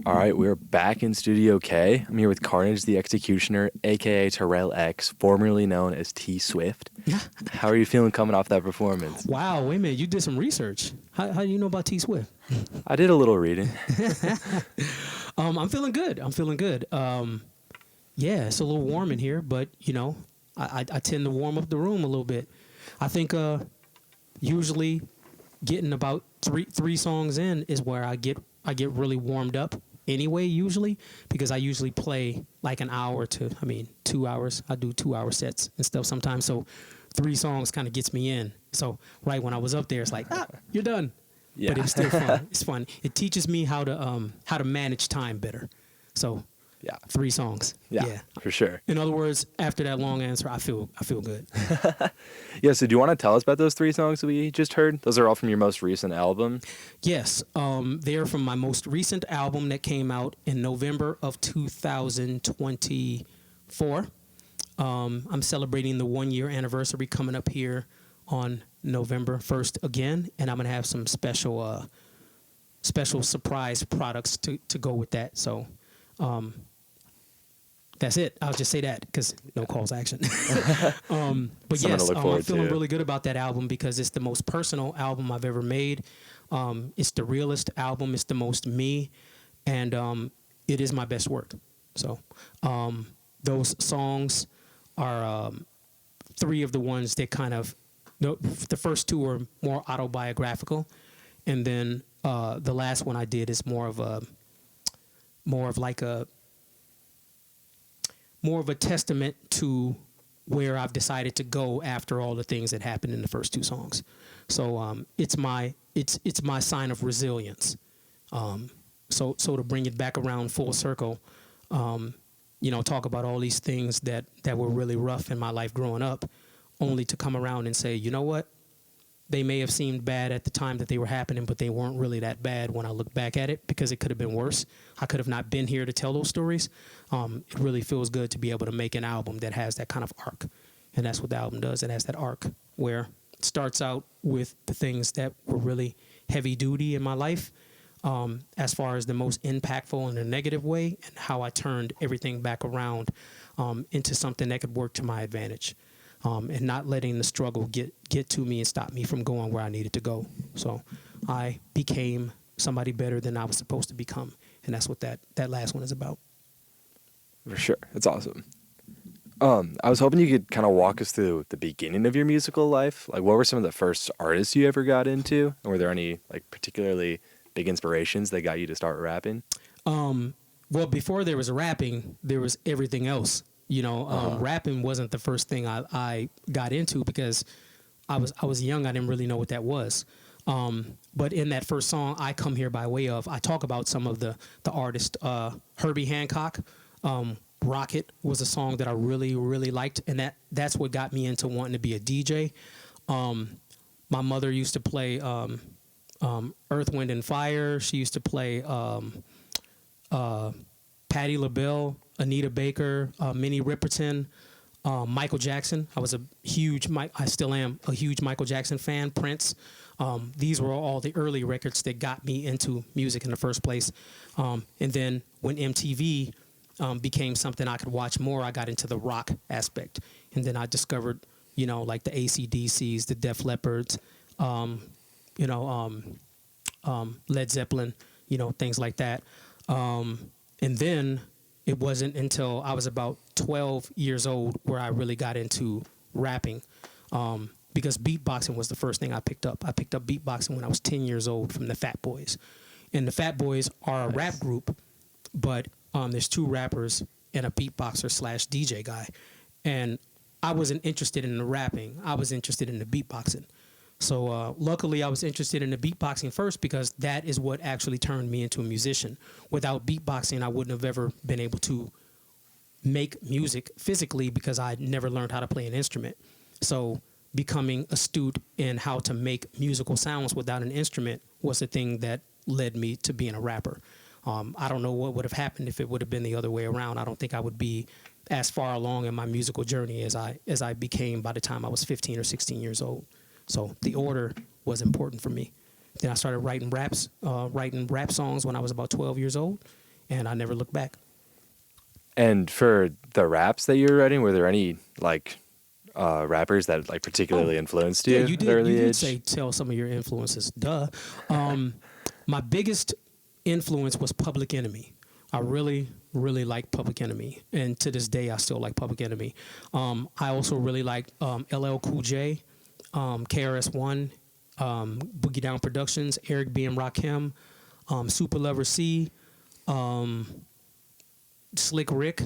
All right, we're back in Studio K. I'm here with Carnage the Executioner, aka Terrell X, formerly known as T Swift. How are you feeling coming off that performance? Wow, wait a minute, you did some research. How do you know about T Swift? I did a little reading. I'm feeling good. I'm feeling good. Yeah, it's a little warm in here, but I tend to warm up the room a little bit. I think usually getting about three songs in is where I get really warmed up anyway, usually, because I usually play like an hour to 2 hours. I do 2 hour sets and stuff sometimes, so 3 songs kind of gets me in. So right when I was up there, it's like, you're done. Yeah. But it's still fun. It's fun. It teaches me how to manage time better. So Yeah. 3 songs. Yeah, for sure. In other words, after that long answer, I feel good. Yeah, so do you want to tell us about those 3 songs that we just heard? Those are all from your most recent album? Yes, they're from my most recent album that came out in November of 2024. I'm celebrating the 1-year anniversary coming up here on November 1st again, and I'm gonna have some special surprise products to go with that. So that's it. I'll just say that because no calls to action. But yes, I'm feeling really good about that album because it's the most personal album I've ever made. It's the realest album. It's the most me, and it is my best work. So those songs are 3 of the ones that kind of, the first 2 are more autobiographical, and then the last one I did is more of a testament to where I've decided to go after all the things that happened in the first 2 songs. So it's my sign of resilience. So to bring it back around full circle, talk about all these things that were really rough in my life growing up, only to come around and say, you know what? They may have seemed bad at the time that they were happening, but they weren't really that bad when I look back at it, because it could have been worse. I could have not been here to tell those stories. It really feels good to be able to make an album that has that kind of arc. And that's what the album does. It has that arc where it starts out with the things that were really heavy duty in my life, as far as the most impactful in a negative way, and how I turned everything back around into something that could work to my advantage. And not letting the struggle get to me and stop me from going where I needed to go. So I became somebody better than I was supposed to become. And that's what that last one is about. For sure. That's awesome. I was hoping you could kind of walk us through the beginning of your musical life. Like, what were some of the first artists you ever got into? And were there any, like, particularly big inspirations that got you to start rapping? Well, before there was rapping, there was everything else. Rapping wasn't the first thing I got into because I was young. I didn't really know what that was. But in that first song, I Come Here by Way Of, I talk about some of the artists. Herbie Hancock, Rocket was a song that I really, really liked. And that's what got me into wanting to be a DJ. My mother used to play Earth, Wind, and Fire. She used to play Patti LaBelle, Anita Baker, Minnie Riperton, Michael Jackson. I still am a huge Michael Jackson fan. Prince. These were all the early records that got me into music in the first place. And then when MTV became something I could watch more, I got into the rock aspect. And then I discovered, like the AC/DCs, the Def Leppards, Led Zeppelin, things like that. And then it wasn't until I was about 12 years old where I really got into rapping, because beatboxing was the first thing I picked up. I picked up beatboxing when I was 10 years old from the Fat Boys. And the Fat Boys are a rap group, but there's 2 rappers and a beatboxer / DJ guy. And I wasn't interested in the rapping. I was interested in the beatboxing. So luckily I was interested in the beatboxing first because that is what actually turned me into a musician. Without beatboxing, I wouldn't have ever been able to make music physically because I never learned how to play an instrument. So becoming astute in how to make musical sounds without an instrument was the thing that led me to being a rapper. I don't know what would have happened if it would have been the other way around. I don't think I would be as far along in my musical journey as I became by the time I was 15 or 16 years old. So the order was important for me. Then I started writing rap songs when I was about 12 years old. and I never looked back. And for the raps that you were writing, were there any like rappers that like particularly influenced you Yeah, you at did. an early You did age? say tell some of your influences. Duh. My biggest influence was Public Enemy. I really, really like Public Enemy, and to this day, I still like Public Enemy. I also really like LL Cool J, KRS-One, Boogie Down Productions, Eric B. and Rakim, Super Lover C, Slick Rick,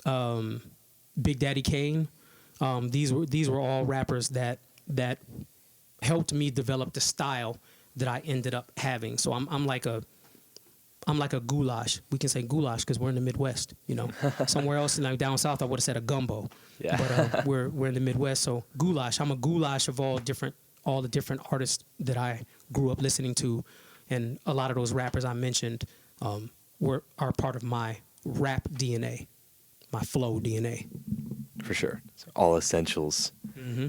Big Daddy Kane. These were all rappers that helped me develop the style that I ended up having. So I'm like a goulash. We can say goulash because we're in the Midwest. You know, somewhere else like down south, I would have said a gumbo. Yeah. But we're in the Midwest, so goulash. I'm a goulash of all the different artists that I grew up listening to, and a lot of those rappers I mentioned are part of my rap DNA, my flow DNA. For sure. So all essentials. Mm-hmm.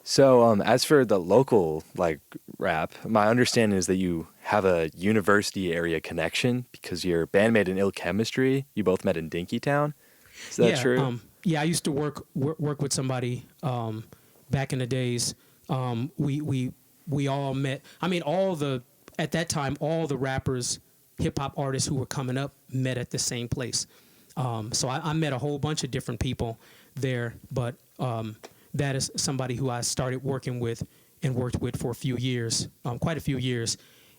So as for the local like rap, my understanding is that you have a university area connection because your bandmate in Ill Chemistry, you both met in Dinkytown. Is that true? Yeah, I used to work with somebody back in the days. We all met. I mean, at that time, all the rappers, hip hop artists who were coming up met at the same place. So I met a whole bunch of different people there, but that is somebody who I started working with and worked with for a few years, quite a few years.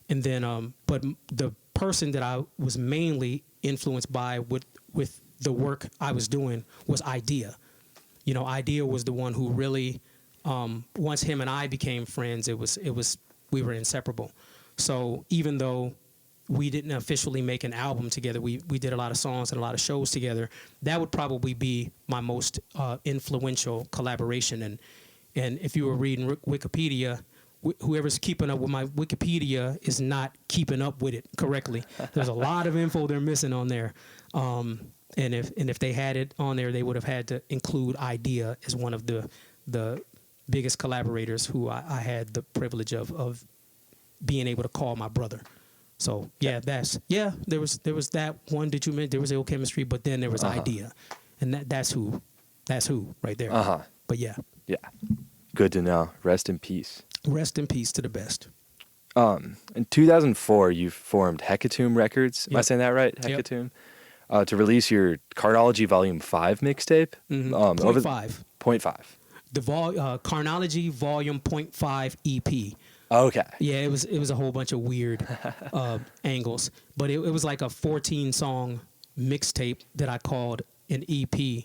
And then, but the person that I was mainly influenced by with the work I was doing was Idea. You know, Idea was the one who really, once him and I became friends, we were inseparable. So even though we didn't officially make an album together, we did a lot of songs and a lot of shows together. That would probably be my most influential collaboration. And if you were reading Wikipedia, whoever's keeping up with my Wikipedia is not keeping up with it correctly. There's a lot of info they're missing on there. And if they had it on there, they would have had to include Idea as one of the biggest collaborators who I had the privilege of being able to call my brother. So there was that one that you meant. There was Ill Chemistry, but then there was Idea, and that's who right there. But yeah, Good to know. Rest in peace. Rest in peace to the best. In 2004, you formed Hecatomb Records. Am I saying that right? Hecatomb. To release your Carnology Volume 5 mixtape. Mm-hmm. Point five. Point five. The Carnology Volume .5 EP. Okay. Yeah, it was a whole bunch of weird angles, but it was like a 14-song mixtape that I called an EP,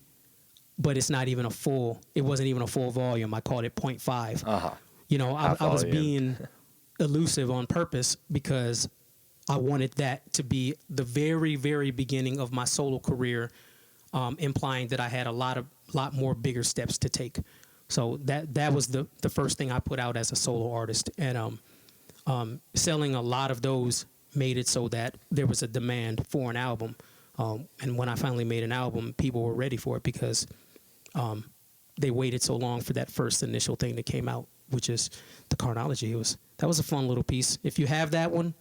but it's not even it wasn't even a full volume. I called it .5. You know, I was being elusive on purpose because I wanted that to be the very, very beginning of my solo career, implying that I had a lot more bigger steps to take. So that was the first thing I put out as a solo artist, and selling a lot of those made it so that there was a demand for an album. And when I finally made an album, people were ready for it because they waited so long for that first initial thing that came out, which is the Carnology. That was a fun little piece. If you have that one,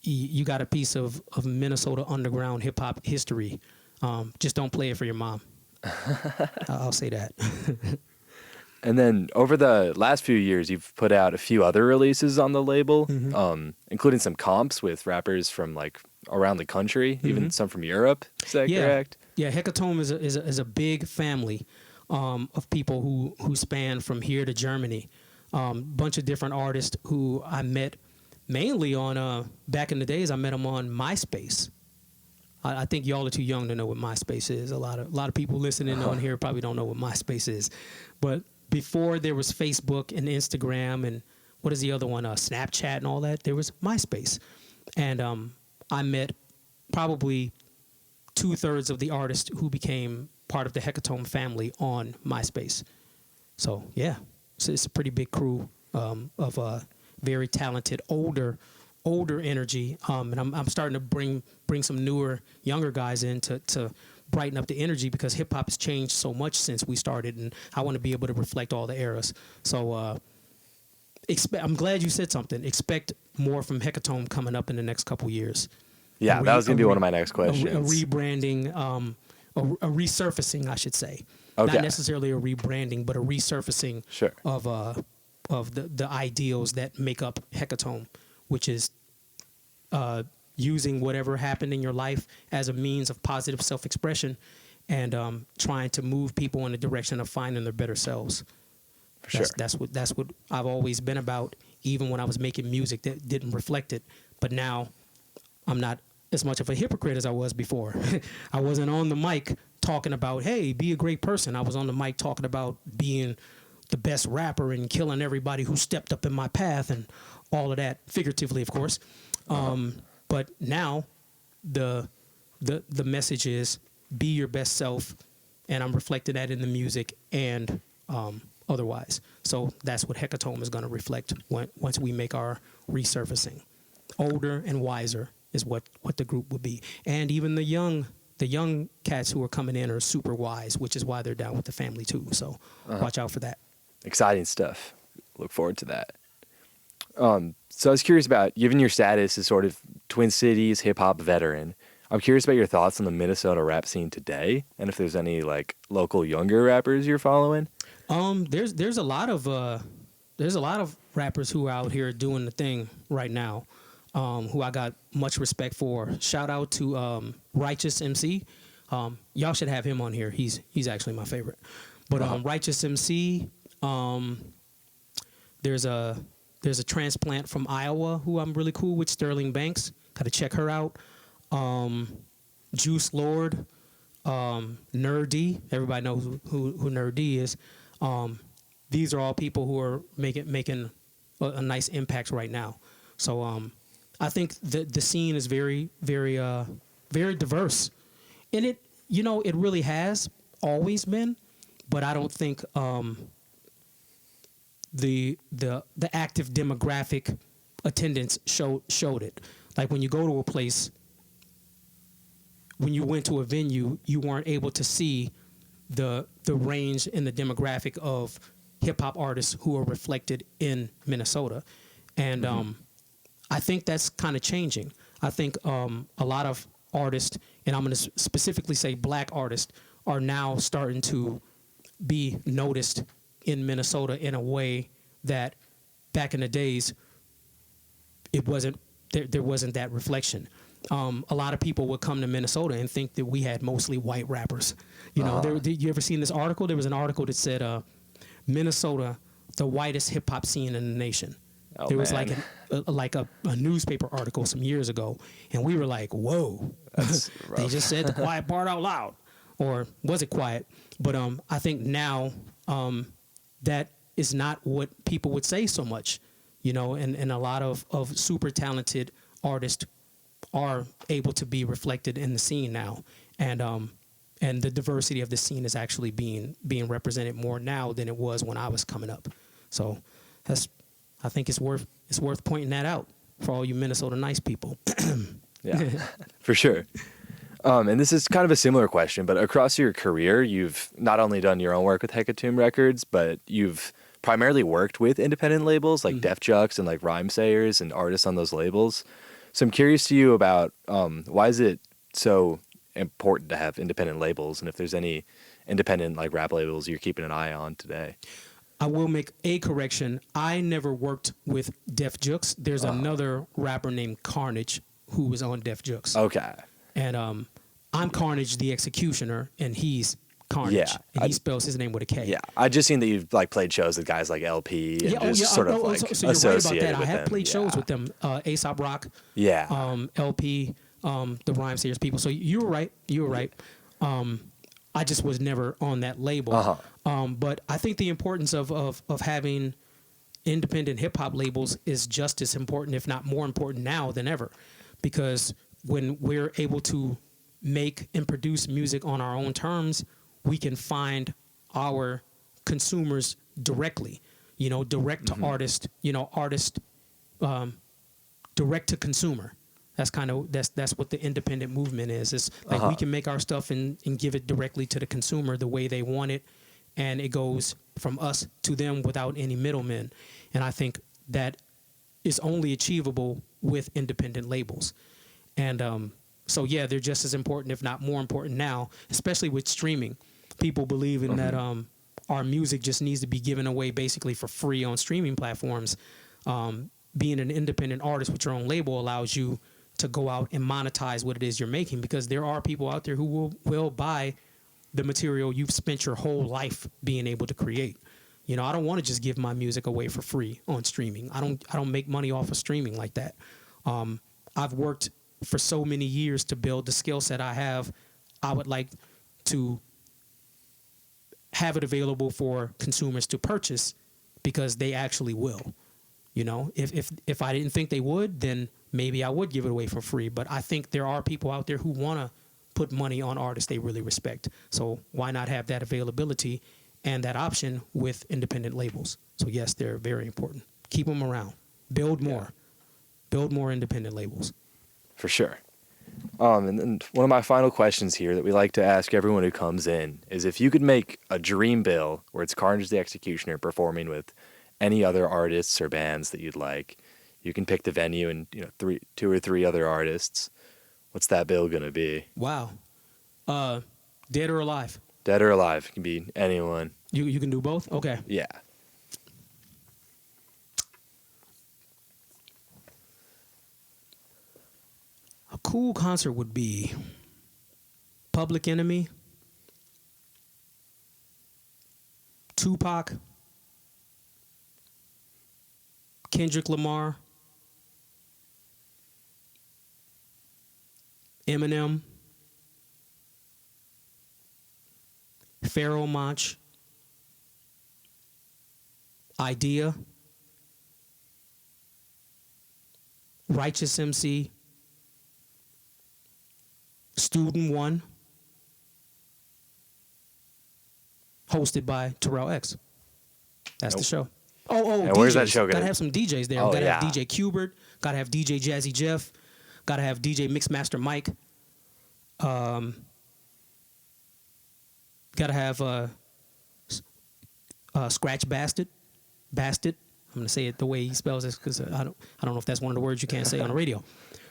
you got a piece of Minnesota underground hip hop history. Just don't play it for your mom. I'll say that. And then over the last few years, you've put out a few other releases on the label, including some comps with rappers from like around the country, even some from Europe. Is that correct? Yeah, Hecatomb is a big family of people who span from here to Germany. Bunch of different artists who I met mainly on back in the days. I met them on MySpace. I think y'all are too young to know what MySpace is. A lot of people listening on here probably don't know what MySpace is. But before there was Facebook and Instagram and what is the other one, Snapchat and all that, there was MySpace. And I met probably 2/3 of the artists who became part of the Hecatomb family on MySpace. So yeah, it's a pretty big crew of very talented older energy, and I'm starting to bring some newer, younger guys in to brighten up the energy because hip hop has changed so much since we started, and I want to be able to reflect all the eras. So I'm glad you said something. Expect more from Hecatomb coming up in the next couple years. Yeah, that was gonna be one of my next a questions. rebranding, a resurfacing, I should say. Okay. Not necessarily a rebranding, but a resurfacing Sure. of the ideals that make up Hecatomb, which is using whatever happened in your life as a means of positive self-expression and trying to move people in the direction of finding their better selves. For sure. That's what I've always been about, even when I was making music that didn't reflect it. But now I'm not as much of a hypocrite as I was before. I wasn't on the mic talking about, hey, be a great person. I was on the mic talking about being the best rapper and killing everybody who stepped up in my path and all of that, figuratively, of course. But now the message is be your best self, and I'm reflecting that in the music and otherwise. So that's what Hecatomb is going to reflect once we make our resurfacing. Older and wiser is what the group will be. And even the young cats who are coming in are super wise, which is why they're down with the family too. So watch out for that. Exciting stuff. Look forward to that. So I was curious about, given your status as sort of Twin Cities hip-hop veteran, I'm curious about your thoughts on the Minnesota rap scene today, and if there's any like local younger rappers you're following. There's a lot of rappers who are out here doing the thing right now, who I got much respect for. Shout out to Righteous MC. Y'all should have him on here. He's actually my favorite. But Righteous MC. There's a transplant from Iowa who I'm really cool with, Sterling Banks. Got to check her out. Juice Lord, Nerd D. Everybody knows who Nerd D is. These are all people who are making a nice impact right now. So I think the scene is very, very, very diverse, and it really has always been, but I don't think the active demographic attendance showed it. Like when you go to a place, when you went to a venue, you weren't able to see the range and the demographic of hip hop artists who are reflected in Minnesota, and I think that's kind of changing. I think a lot of artists, and I'm going to specifically say black artists, are now starting to be noticed in Minnesota in a way that back in the days it wasn't. There wasn't that reflection. A lot of people would come to Minnesota and think that we had mostly white rappers. You you ever seen this article? There was an article that said Minnesota, the whitest hip hop scene in the nation. Oh, there was man. like a newspaper article some years ago, and we were like, whoa. That's They rough. just said the quiet part out loud. Or was it quiet? But I think now that is not what people would say so much. And a lot of super talented artists are able to be reflected in the scene now. And the diversity of the scene is actually being represented more now than it was when I was coming up. So I think it's worth pointing that out for all you Minnesota nice people. Yeah, for sure. And this is kind of a similar question, but across your career, you've not only done your own work with Hecatomb Records, but you've primarily worked with independent labels like Def Jux and like Rhyme Sayers and artists on those labels. So I'm curious to you about why is it so important to have independent labels, and if there's any independent like rap labels you're keeping an eye on today. I will make a correction. I never worked with Def Jux. There's another rapper named Carnage who was on Def Jux. Okay. And I'm Carnage the Executioner, and he's Carnage. Yeah, and he spells his name with a K. Yeah, I just seen that you've like played shows with guys like LP and sort of like so you're right about associated that. with I have them. played shows with them. Aesop Rock, Yeah. LP, the Rhyme Sayers people. So you were right. I just was never on that label. But I think the importance of having independent hip hop labels is just as important, if not more important now than ever, because when we're able to make and produce music on our own terms, we can find our consumers directly, direct to artist, direct to consumer. That's that's what the independent movement is. It's like we can make our stuff and give it directly to the consumer the way they want it, and it goes from us to them without any middlemen. And I think that is only achievable with independent labels. And so yeah, they're just as important, if not more important now, especially with streaming. People believe in that our music just needs to be given away basically for free on streaming platforms. Being an independent artist with your own label allows you to go out and monetize what it is you're making, because there are people out there who will buy the material you've spent your whole life being able to create. You know, I don't want to just give my music away for free on streaming. I don't make money off of streaming like that. I've worked for so many years to build the skill set I have. I would like to have it available for consumers to purchase, because they actually will. You know, if I didn't think they would, then maybe I would give it away for free. But I think there are people out there who want to put money on artists they really respect. So why not have that availability and that option with independent labels? So yes, they're very important. Keep them around. Build more. Yeah. Build more independent labels. For sure. And then one of my final questions here that we like to ask everyone who comes in is, if you could make a dream bill where it's Carnage the Executioner performing with any other artists or bands that you'd like, you can pick the venue and, you know, 2 or 3 other artists. What's that bill gonna be? Wow. Dead or alive? Dead or alive. It can be anyone. You can do both? Okay. Yeah. A cool concert would be Public Enemy, Tupac, Kendrick Lamar, Eminem, Pharoah Monch, Idea, Righteous MC, Student One, hosted by Terrell X. That's the show. Oh, and DJs. where's that show gonna? Gotta have some DJs there. Oh, Gotta yeah. have DJ Qbert. Gotta have DJ Jazzy Jeff. Gotta have DJ Mixmaster Mike. Gotta have Scratch Bastard. Bastard. I'm gonna say it the way he spells it, because I don't know if that's one of the words you can't say on the radio.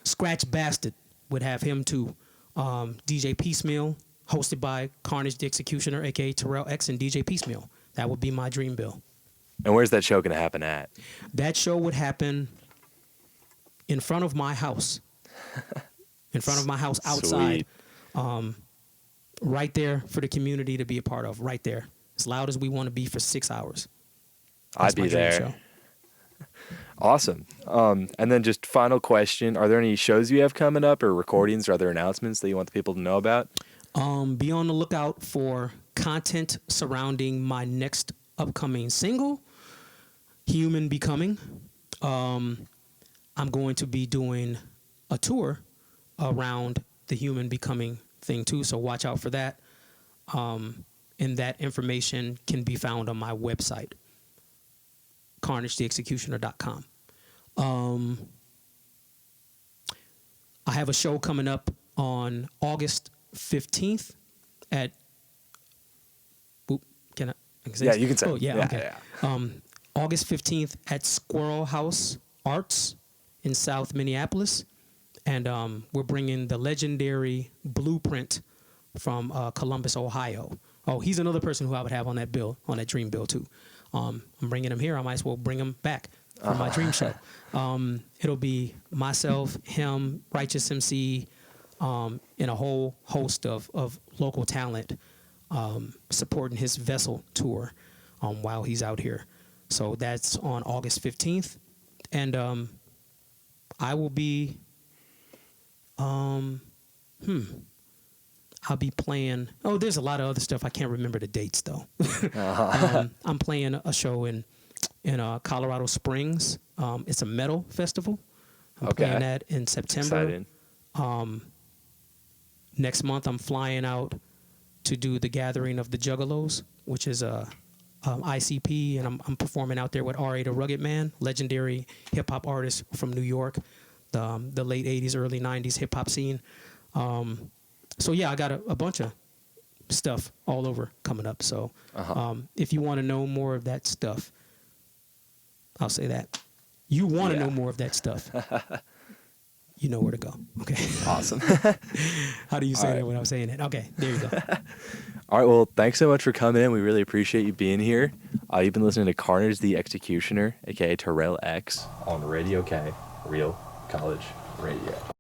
Scratch Bastard would have him too. DJ Piecemeal, hosted by Carnage the Executioner, aka Terrell X, and DJ Piecemeal. That would be my dream bill. And where's that show gonna happen at? That show would happen in front of my house. In front of my house, outside. Right there for the community to be a part of. Right there. As loud as we want to be for 6 hours. I'd be there. Show. Awesome. And then just final question. Are there any shows you have coming up, or recordings or other announcements that you want the people to know about? Be on the lookout for content surrounding my next upcoming single, Human Becoming. I'm going to be doing a tour around the Human Becoming thing too, so watch out for that. And that information can be found on my website, carnagetheexecutioner.com. I have a show coming up on August 15th at... Can I say Yeah, you can say. Oh, yeah, okay. Yeah. August 15th at Squirrel House Arts in South Minneapolis. And we're bringing the legendary Blueprint from Columbus, Ohio. Oh, he's another person who I would have on that bill, on that dream bill too. I'm bringing him here. I might as well bring him back for my dream show. It'll be myself, him, Righteous MC, and a whole host of local talent supporting his Vessel tour while he's out here. So that's on August 15th. And I will be... I'll be playing... Oh, there's a lot of other stuff. I can't remember the dates, though. I'm playing a show in Colorado Springs. It's a metal festival. I'm playing that in September. Exciting. Next month, I'm flying out to do the Gathering of the Juggalos, which is a ICP, and I'm performing out there with R.A. the Rugged Man, legendary hip-hop artist from New York, the late 80s, early 90s hip-hop scene. So yeah, I got a bunch of stuff all over coming up. So if you want to know more of that stuff, I'll say that. You want to know more of that stuff. you know where to go. Okay. Awesome. How do you say All right. that when I'm saying it? Okay, there you go. All right. Well, thanks so much for coming in. We really appreciate you being here. You've been listening to Carnage the Executioner, aka Terrell X, on Radio K, Real College Radio.